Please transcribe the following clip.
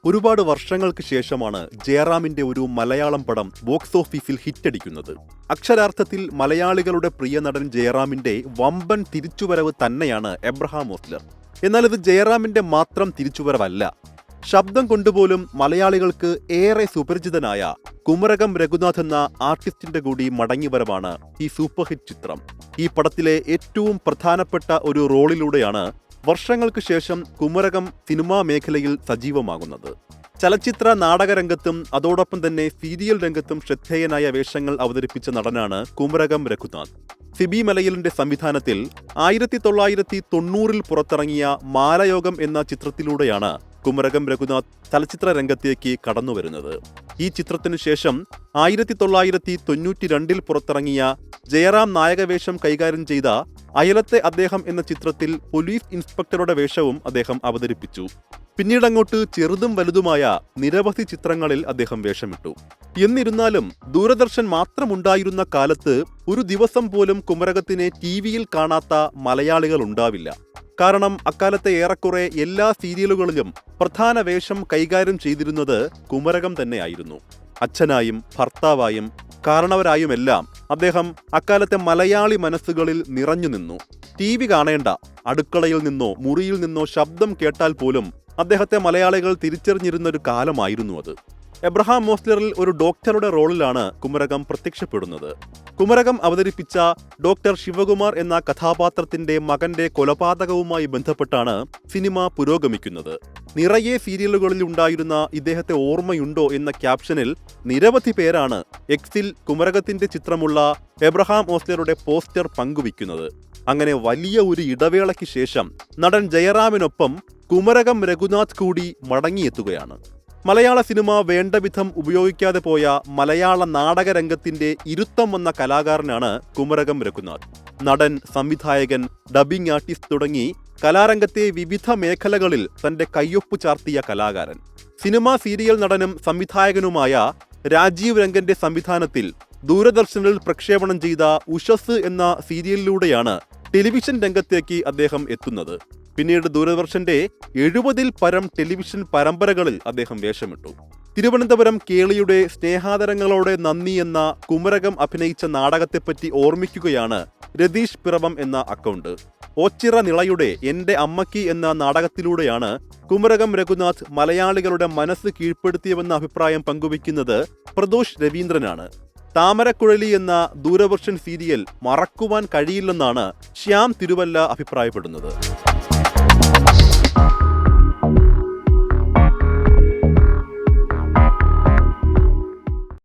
ഒരുപാട് വർഷങ്ങൾക്ക് ശേഷമാണ് ജയറാമിന്റെ ഒരു മലയാളം പടം ബോക്സ് ഓഫീസിൽ ഹിറ്റടിക്കുന്നത്. അക്ഷരാർത്ഥത്തിൽ മലയാളികളുടെ പ്രിയ നടൻ ജയറാമിന്റെ വമ്പൻ തിരിച്ചുവരവ് തന്നെയാണ് എബ്രഹാം ഓസ്ലർ. എന്നാൽ ഇത് ജയറാമിന്റെ മാത്രം തിരിച്ചുവരവല്ല. ശബ്ദം കൊണ്ടുപോലും മലയാളികൾക്ക് ഏറെ സുപരിചിതനായ കുമരകം രഘുനാഥ് എന്ന ആർട്ടിസ്റ്റിന്റെ കൂടി മടങ്ങിവരവാണ് ഈ സൂപ്പർ ഹിറ്റ് ചിത്രം. ഈ പടത്തിലെ ഏറ്റവും പ്രധാനപ്പെട്ട ഒരു റോളിലൂടെയാണ് വർഷങ്ങൾക്ക് ശേഷം കുമരകം സിനിമാ മേഖലയിൽ സജീവമാകുന്നത്. ചലച്ചിത്ര നാടകരംഗത്തും അതോടൊപ്പം തന്നെ സീരിയൽ രംഗത്തും ശ്രദ്ധേയനായ വേഷങ്ങൾ അവതരിപ്പിച്ച നടനാണ് കുമരകം രഘുനാഥ്. സിബി മലയിലിന്റെ സംവിധാനത്തിൽ 1990 പുറത്തിറങ്ങിയ മാലയോഗം എന്ന ചിത്രത്തിലൂടെയാണ് കുമരകം രഘുനാഥ് ചലച്ചിത്ര രംഗത്തേക്ക് കടന്നുവരുന്നത്. ഈ ചിത്രത്തിനു ശേഷം 1992 പുറത്തിറങ്ങിയ ജയറാം നായകവേഷം കൈകാര്യം ചെയ്ത അയലത്തെ അദ്ദേഹം എന്ന ചിത്രത്തിൽ പോലീസ് ഇൻസ്പെക്ടറുടെ വേഷവും അദ്ദേഹം അവതരിപ്പിച്ചു. പിന്നീടങ്ങോട്ട് ചെറുതും വലുതുമായ നിരവധി ചിത്രങ്ങളിൽ അദ്ദേഹം വേഷമിട്ടു. എന്നിരുന്നാലും ദൂരദർശൻ മാത്രമുണ്ടായിരുന്ന കാലത്ത് ഒരു ദിവസം പോലും കുമരകത്തിനെ ടിവിയിൽ കാണാത്ത മലയാളികൾ ഉണ്ടാവില്ല. കാരണം അക്കാലത്തെ ഏറെക്കുറെ എല്ലാ സീരിയലുകളിലും പ്രധാന വേഷം കൈകാര്യം ചെയ്തിരുന്നത് കുമരകം തന്നെയായിരുന്നു. അച്ഛനായും ഭർത്താവായും കാരണവരായുമെല്ലാം അദ്ദേഹം അക്കാലത്തെ മലയാളി മനസ്സുകളിൽ നിറഞ്ഞു നിന്നു. ടി വി കാണേണ്ട, അടുക്കളയിൽ നിന്നോ മുറിയിൽ നിന്നോ ശബ്ദം കേട്ടാൽ പോലും അദ്ദേഹത്തെ മലയാളികൾ തിരിച്ചറിഞ്ഞിരുന്ന ഒരു കാലമായിരുന്നു അത്. എബ്രഹാം ഓസ്ലറിൽ ഒരു ഡോക്ടറുടെ റോളിലാണ് കുമരകം പ്രത്യക്ഷപ്പെടുന്നത്. കുമരകം അവതരിപ്പിച്ച ഡോക്ടർ ശിവകുമാർ എന്ന കഥാപാത്രത്തിന്റെ മകന്റെ കൊലപാതകവുമായി ബന്ധപ്പെട്ടാണ് സിനിമ പുരോഗമിക്കുന്നത്. നിറയെ സീരിയലുകളിൽ ഉണ്ടായിരുന്ന ഇദ്ദേഹത്തെ ഓർമ്മയുണ്ടോ എന്ന ക്യാപ്ഷനിൽ നിരവധി പേരാണ് എക്സിൽ കുമരകത്തിന്റെ ചിത്രമുള്ള എബ്രഹാം ഓസ്ലറുടെ പോസ്റ്റർ പങ്കുവയ്ക്കുന്നത്. അങ്ങനെ വലിയ ഒരു ഇടവേളയ്ക്ക് ശേഷം നടൻ ജയറാമിനൊപ്പം കുമരകം രഘുനാഥ് കൂടി മടങ്ങിയെത്തുകയാണ്. മലയാള സിനിമ വേണ്ടവിധം ഉപയോഗിക്കാതെ പോയ മലയാള നാടകരംഗത്തിന്റെ ഇരുത്തം വന്ന കലാകാരനാണ് കുമരകം രഘുനാഥ്. നടൻ, സംവിധായകൻ, ഡബ്ബിംഗ് ആർട്ടിസ്റ്റ് തുടങ്ങി കലാരംഗത്തെ വിവിധ മേഖലകളിൽ തന്റെ കയ്യൊപ്പ് ചാർത്തിയ കലാകാരൻ. സിനിമാ സീരിയൽ നടനും സംവിധായകനുമായ രാജീവ് രംഗന്റെ സംവിധാനത്തിൽ ദൂരദർശനിൽ പ്രക്ഷേപണം ചെയ്ത ഉഷസ് എന്ന സീരിയലിലൂടെയാണ് ടെലിവിഷൻ രംഗത്തേക്ക് അദ്ദേഹം എത്തുന്നത്. പിന്നീട് ദൂരദർശന്റെ 70-ൽ പരം ടെലിവിഷൻ പരമ്പരകളിൽ അദ്ദേഹം വേഷമിട്ടു. തിരുവനന്തപുരം കേളിയുടെ സ്നേഹാദരങ്ങളോടെ നന്ദി എന്ന കുമരകം അഭിനയിച്ച നാടകത്തെപ്പറ്റി ഓർമ്മിക്കുകയാണ് രതീഷ് പിറവം എന്ന അക്കൗണ്ട്. ഓച്ചിറ നിളയുടെ എന്റെ അമ്മയ്ക്ക് എന്ന നാടകത്തിലൂടെയാണ് കുമരകം രഘുനാഥ് മലയാളികളുടെ മനസ്സ് കീഴ്പ്പെടുത്തിയവെന്ന അഭിപ്രായം പങ്കുവയ്ക്കുന്നത് പ്രദോഷ് രവീന്ദ്രനാണ്. താമരക്കുഴലി എന്ന ദൂരദർശൻ സീരിയൽ മറക്കുവാൻ കഴിയില്ലെന്നാണ് ശ്യാം തിരുവല്ല അഭിപ്രായപ്പെടുന്നത്.